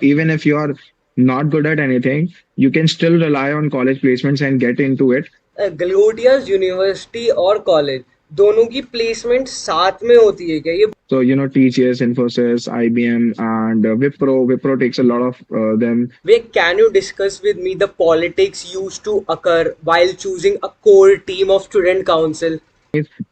even if you are not good at anything, you can still rely on college placements and get into it. Galgotias university और college दोनों की placement साथ में होती है क्या ये? So, TCS, Infosys, IBM, and Wipro. Wipro takes a lot of them. Where can you discuss with me the politics used to occur while choosing a core team of student council?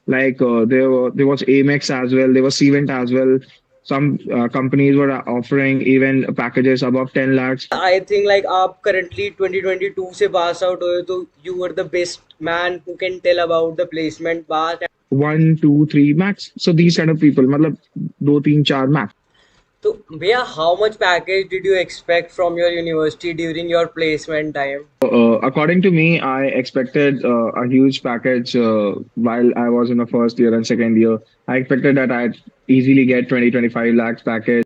Like there was Amex as well. There was Cvent as well. Some companies were offering even packages above 10 lakhs. I think like आप currently 2022 से pass out हुए तो you were the best man who can tell about the placement part. 1, 2, 3 max. So these kind of people, मतलब 2, 3, 4 max. So भैया how much package did you expect from your university during your placement time? According to me, I expected a huge package while I was in the first year and second year. I expected that I'd easily get 20, 25 lakhs package,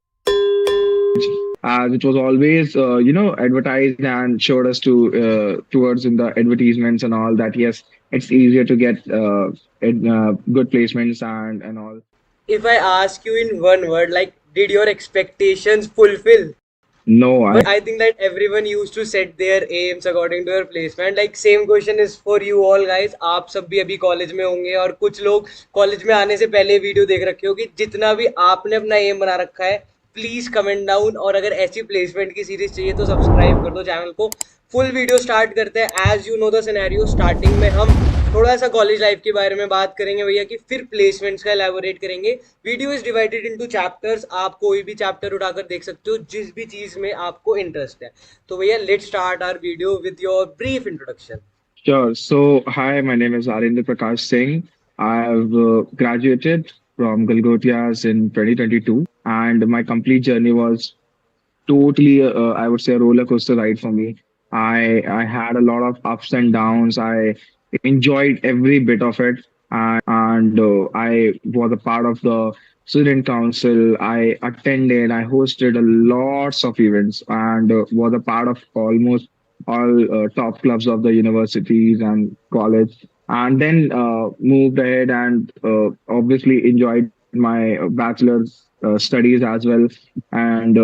as it was always, advertised and showed us towards in the advertisements and all that. Yes, it's easier to get good placements and all. If I ask you in one word, like, did your expectations fulfill? No, But I think that everyone used to set their aims according to their placement. Like same question is for you all guys. आप सब भी अभी college में होंगे और कुछ लोग college में आने से पहले वीडियो देख रखे हो कि जितना भी आपने अपना एम बना रखा है प्लीज कमेंट डाउन, और अगर ऐसी प्लेसमेंट की सीरीज चाहिए तो सब्सक्राइब कर दो चैनल को। फुल वीडियो स्टार्ट करते हैं। As you know the scenario, starting में हम थोड़ा सा कॉलेज लाइफ के बारे में बात करेंगे भैया, कि फिर प्लेसमेंट्स का एलैबोरेट करेंगे। Video is divided into chapters, आप कोई भी चैप्टर उठाकर देख सकते हो जिस भी चीज में आपको इंटरेस्ट है। तो भैया let's start our video with your brief introduction. Sure. So, hi, my name is Arindra Prakash Singh. I've graduated from Galgotias in 2022, and my complete journey was totally, I would say, a roller coaster ride for me. I had a lot of ups and downs. I enjoyed every bit of it, and I was a part of the student council. I attended, I hosted a lots of events, and was a part of almost all top clubs of the universities and college. And then moved ahead and obviously enjoyed my bachelor's studies as well, and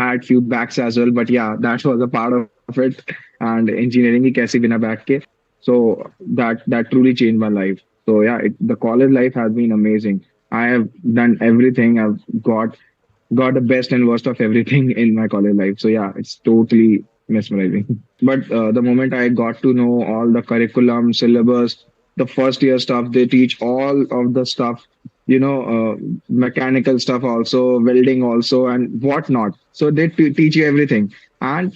had few backs as well. But yeah, that was a part of it. And engineering ही कैसे बिना back के. So that truly changed my life. So yeah, the college life has been amazing. I have done everything. I've got the best and worst of everything in my college life. So yeah, it's totally mesmerizing. But the moment I got to know all the curriculum, syllabus, the first year stuff, they teach all of the stuff, mechanical stuff also, welding also, and whatnot. So they teach you everything. And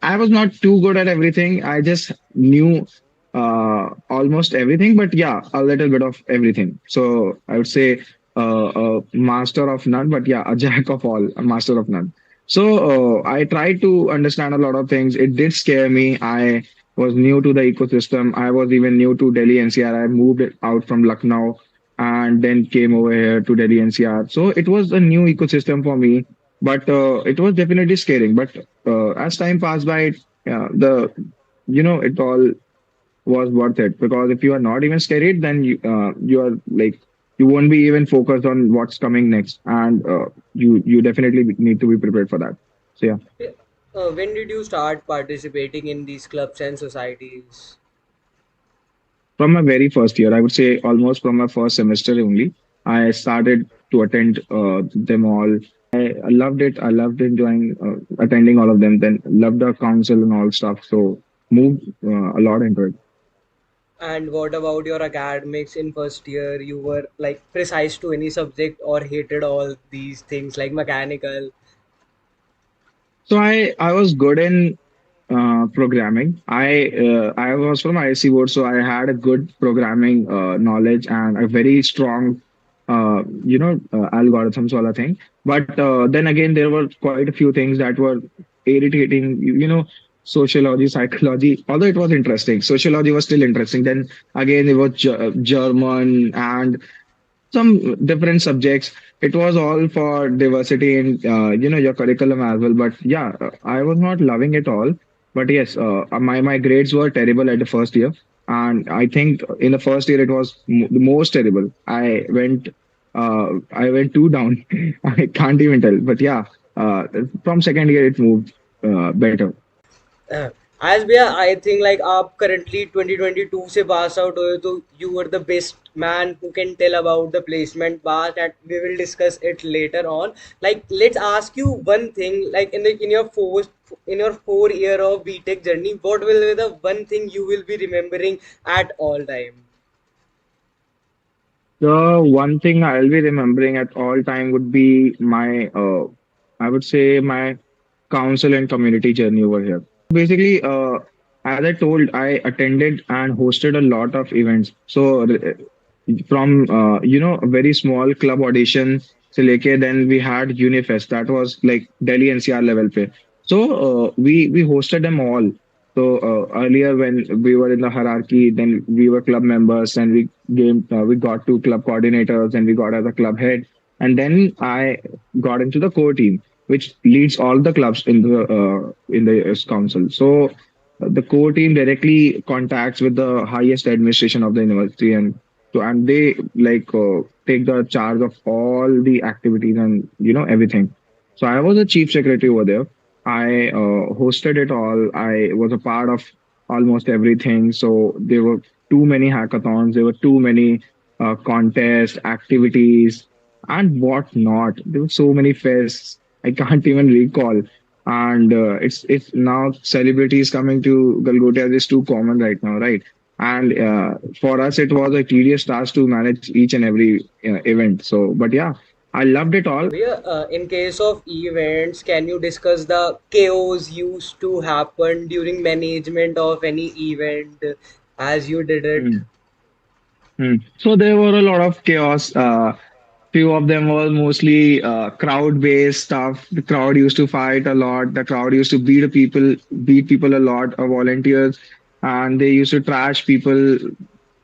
I was not too good at everything. I just knew almost everything, but yeah, a little bit of everything. So I would say a master of none, but yeah, a jack of all, a master of none. So I tried to understand a lot of things. It did scare me. I was new to the ecosystem. I was even new to Delhi NCR. I moved out from Lucknow and then came over here to Delhi NCR. So it was a new ecosystem for me, but it was definitely scaring. But as time passed by, the it all was worth it, because if you are not even scared, then you are like, you won't be even focused on what's coming next, and you definitely need to be prepared for that. So yeah. When did you start participating in these clubs and societies? From my very first year, I would say almost from my first semester only, I started to attend them all. I loved it. I loved enjoying attending all of them. Then loved the council and all stuff. So moved a lot into it. And what about your academics in first year? You were like precise to any subject or hated all these things like mechanical? So I was good in programming. I was from ISC board, so I had a good programming knowledge and a very strong algorithms wala thing. But then again, there were quite a few things that were irritating. Sociology, psychology. Although it was interesting, sociology was still interesting. Then again, it was German and some different subjects. It was all for diversity in your curriculum as well. But yeah, I was not loving it all. But yes, my grades were terrible at the first year, and I think in the first year it was the most terrible. I went too down. I can't even tell. But yeah, uh, from second year it moved better. Uh, as भैया I think like आप currently 2022 से pass out हुए तो you were the best man who can tell about the placement part and we will discuss it later on. Like let's ask you one thing, like in your 4 year of BTech journey, what will be the one thing you will be remembering at all time? The one thing I'll be remembering at all time would be my, I would say my council and community journey over here. Basically, as I told, I attended and hosted a lot of events. So from a very small club audition से लेके then we had Unifest that was like Delhi NCR level पे. So we hosted them all. So earlier when we were in the hierarchy, then we were club members and we got to club coordinators and we got as a club head. And then I got into the core team, which leads all the clubs in the council. So the core team directly contacts with the highest administration of the university, and they like take the charge of all the activities and everything. So I was a chief secretary over there. I hosted it all. I was a part of almost everything. So there were too many hackathons. There were too many contests, activities, and whatnot. There were so many fests. I can't even recall. And it's now celebrities coming to Galgotias is too common right now, right? And for us, it was a tedious task to manage each and every event. So, but yeah, I loved it all. Bhaiya, in case of events, can you discuss the chaos used to happen during management of any event as you did it? Hmm. So there were a lot of chaos. Few of them was mostly crowd-based stuff. The crowd used to fight a lot. The crowd used to beat people a lot, volunteers, and they used to trash people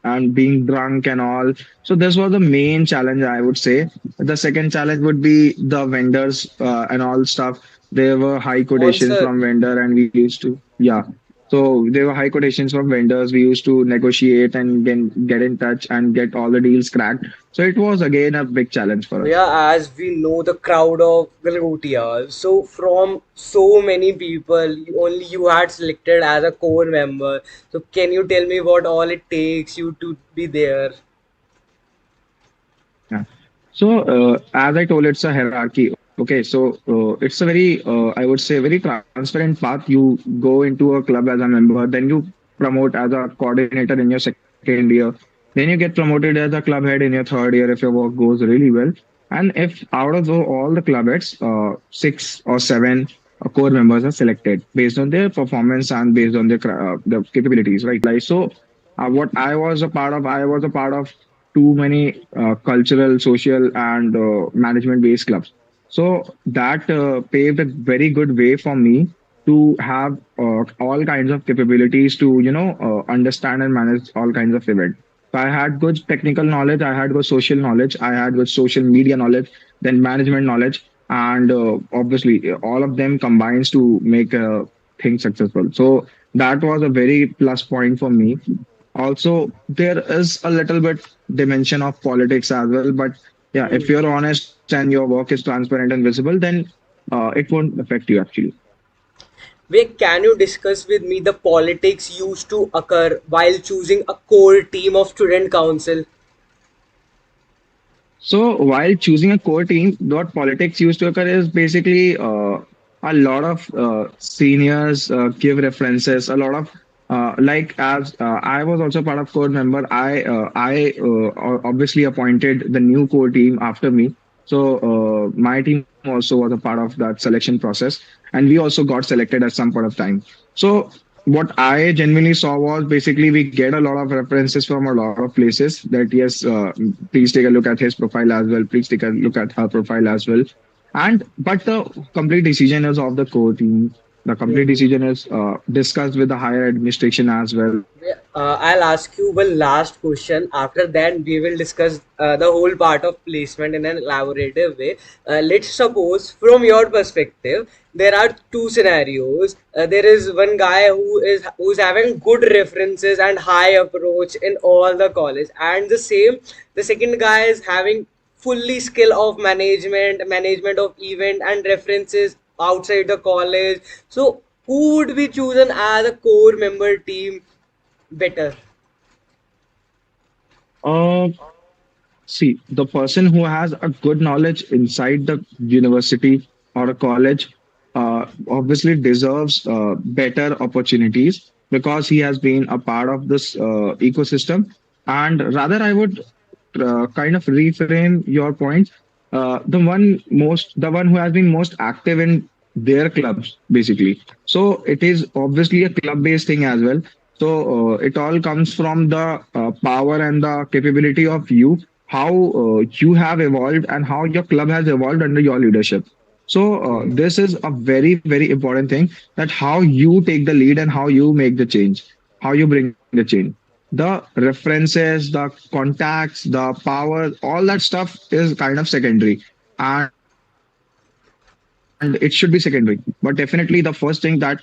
and being drunk and all. So this was the main challenge, I would say. The second challenge would be the vendors and all stuff. There were high quotations Sponsor. from vendor, and we used to, yeah. So there were high quotations from vendors. We used to negotiate and then get in touch and get all the deals cracked. So it was again a big challenge for us. Yeah, as we know the crowd of Galgotias. So from so many people, only you had selected as a core member. So can you tell me what all it takes you to be there? Yeah. So, as I told, it's a hierarchy. Okay, so it's a very, I would say, very transparent path. You go into a club as a member, then you promote as a coordinator in your second year, then you get promoted as a club head in your third year if your work goes really well. And if out of all the club heads, six or seven core members are selected based on their performance and based on their capabilities, right? Like so, what I was a part of too many cultural, social, and management-based clubs. So that paved a very good way for me to have all kinds of capabilities to understand and manage all kinds of events. So I had good technical knowledge, I had good social knowledge, I had good social media knowledge, then management knowledge, and obviously all of them combines to make things successful. So that was a very plus point for me. Also, there is a little bit dimension of politics as well, but yeah, if you're honest and your work is transparent and visible, then it won't affect you actually. Wait, can you discuss with me the politics used to occur while choosing a core team of student council? So while choosing a core team, what politics used to occur is basically a lot of seniors give references. A lot of like as I was also part of core member, I obviously appointed the new core team after me. So my team also was a part of that selection process, and we also got selected at some point of time. So what I genuinely saw was basically we get a lot of references from a lot of places that yes, please take a look at his profile as well. Please take a look at her profile as well. And but the complete decision is of the core team. The complete decision is discussed with the higher administration as well. I'll ask you one last question. After that, we will discuss the whole part of placement in an elaborative way. Let's suppose, from your perspective, there are two scenarios. There is one guy who's having good references and high approach in all the college, and the second guy is having fully skill of management of event and references outside the college. So who would be chosen as a core member team better? Uh, See, the person who has a good knowledge inside the university or a college obviously deserves better opportunities because he has been a part of this ecosystem. And rather, I would kind of reframe your point. The one who has been most active in their clubs, basically. So it is obviously a club-based thing as well. So it all comes from the power and the capability of you, how you have evolved and how your club has evolved under your leadership. So this is a very, very important thing, that how you take the lead and how you make the change, how you bring the change. The references, the contacts, the power, all that stuff is kind of secondary. And it should be secondary. But definitely the first thing that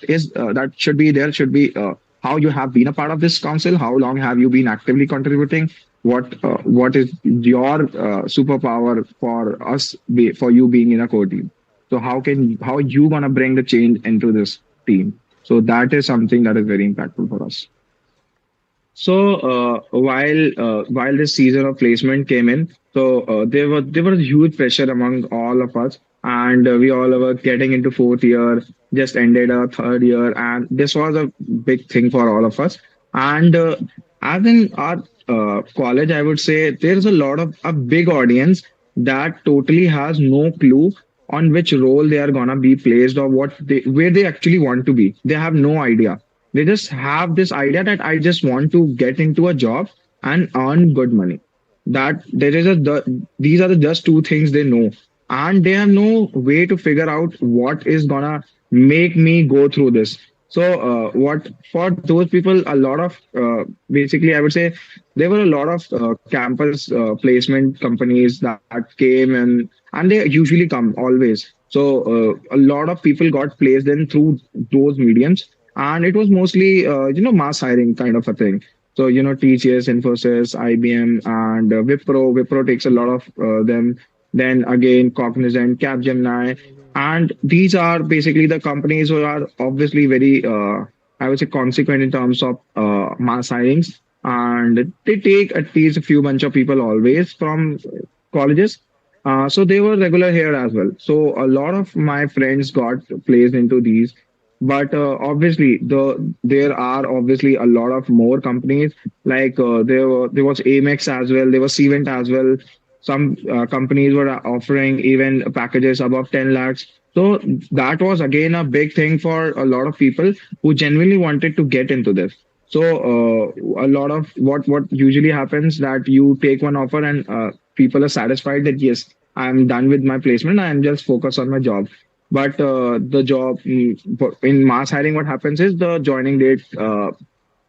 should be there should be how you have been a part of this council, how long have you been actively contributing, what is your superpower for for you being in a core team. So how you gonna bring the change into this team? So that is something that is very impactful for us. So while this season of placement came in, so there was huge pressure among all of us, and we all were getting into fourth year, just ended our third year, and this was a big thing for all of us. And as in our college, I would say there's a lot of a big audience that totally has no clue on which role they are gonna be placed or what they where they actually want to be. They have no idea. They just have this idea that I just want to get into a job and earn good money. That there is these are the just two things they know, and they have no way to figure out what is gonna make me go through this. So what for those people, a lot of basically I would say there were a lot of campus placement companies that came, and they usually come always. So a lot of people got placed in through those mediums, and it was mostly mass hiring kind of a thing. So TCS, Infosys, IBM, and Wipro. Wipro takes a lot of them. Then again, Cognizant, Capgemini, and these are basically the companies who are obviously very, I would say, consequent in terms of mass hirings, and they take at least a few bunch of people always from colleges. So they were regular here as well. So a lot of my friends got placed into these, but obviously there are obviously a lot of more companies, like there was Amex as well, there was Cvent as well. Some companies were offering even packages above 10 lakhs. So that was again a big thing for a lot of people who genuinely wanted to get into this. So a lot of what usually happens, that you take one offer and people are satisfied that yes, I'm done with my placement, I'm just focused on my job. But the job in mass hiring, what happens is the joining date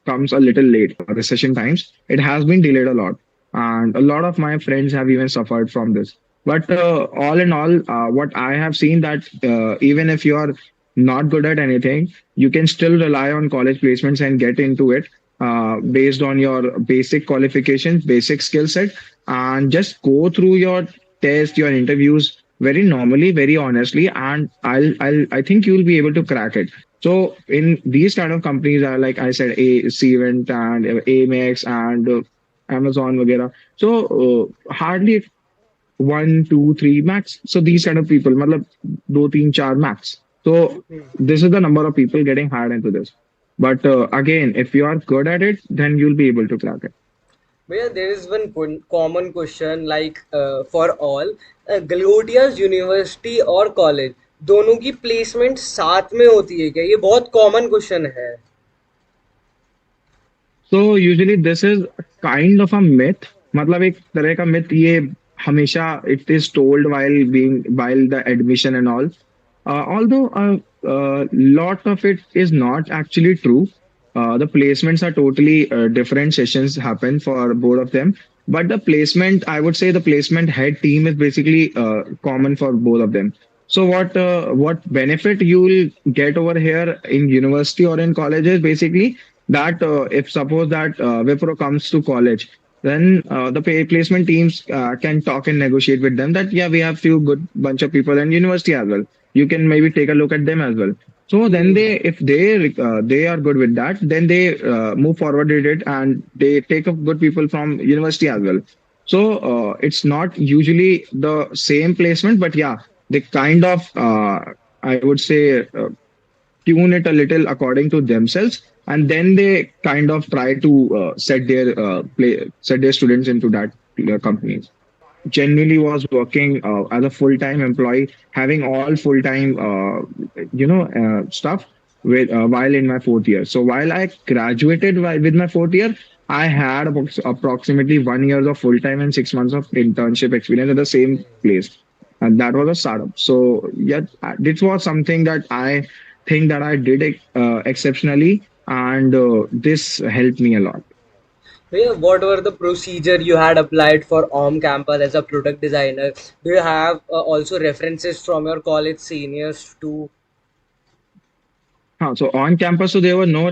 comes a little late. Recession times, it has been delayed a lot, and a lot of my friends have even suffered from this. But all in all, what I have seen, that even if you are not good at anything, you can still rely on college placements and get into it based on your basic qualifications, basic skill set, and just go through your test, your interviews very normally, very honestly, and I think you'll be able to crack it. So in these kind of companies are, like I said, a Cvent and Amex and Amazon, वगैरह. So hardly one, two, three max. So these kind of people, मतलब दो, तीन, चार max. So this is the number of people getting hired into this. But again, if you are good at it, then you'll be able to crack it. But yeah, there is one common question like for all Galgotias university और college दोनों की placement साथ में होती है क्या? ये बहुत कॉमन क्वेश्चन है. So usually this is kind of a myth. मतलब एक तरह का myth, ये हमेशा it is told while the admission and all. Although a lot of it is not actually true. The placements are totally different. Sessions happen for both of them. But the placement, I would say the placement head team is basically common for both of them. So what benefit you will get over here in university or in college is basically that if suppose that Wipro comes to college, then the placement teams can talk and negotiate with them that yeah, we have few good bunch of people and university as well. You can maybe take a look at them as well. So then Hmm. if they are good with that, then they move forward with it and they take up good people from university as well. So it's not usually the same placement, but yeah, they kind of I would say tune it a little according to themselves, and then they kind of try to set their students into that companies. Genuinely was working as a full-time employee, having all full-time stuff with while in my fourth year. So while I graduated with my fourth year, I had approximately 1 year of full-time and 6 months of internship experience at the same place, and that was a startup. So yeah, this was something that I think that I did exceptionally, and this helped me a lot. So yeah, what were the procedure you had applied for OM campus as a product designer? Do you have also references from your college seniors to? So on campus, so there were no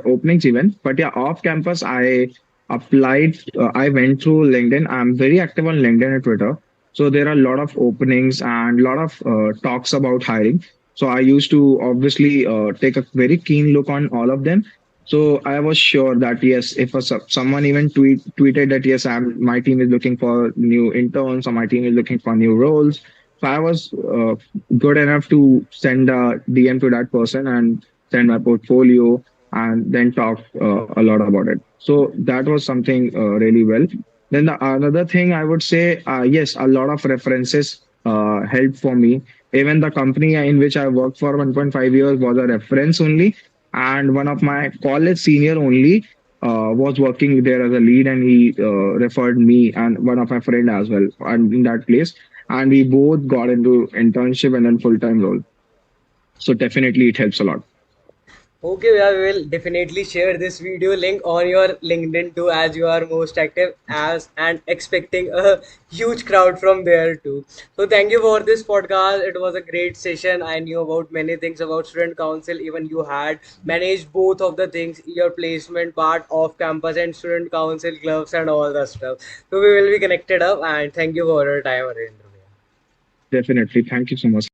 openings even, but yeah, off campus, I applied. I went through LinkedIn. I'm very active on LinkedIn and Twitter, so there are a lot of openings and a lot of talks about hiring. So I used to obviously take a very keen look on all of them. So I was sure that yes, if someone even tweeted that yes, my team is looking for new interns or my team is looking for new roles. So I was good enough to send a DM to that person and send my portfolio and then talk a lot about it. So that was something really well. Then another thing I would say, yes, a lot of references helped for me. Even the company in which I worked for 1.5 years was a reference only, and one of my college senior only was working there as a lead, and he referred me and one of my friend as well, and in that place, and we both got into internship and then full time role. So definitely it helps a lot. Okay, yeah, we will definitely share this video link on your LinkedIn too, as you are most active as and expecting a huge crowd from there too. So thank you for this podcast. It was a great session. I knew about many things about student council. Even you had managed both of the things, your placement part off campus and student council clubs and all the stuff. So we will be connected up and thank you for your time, Arendra. Definitely. Thank you so much.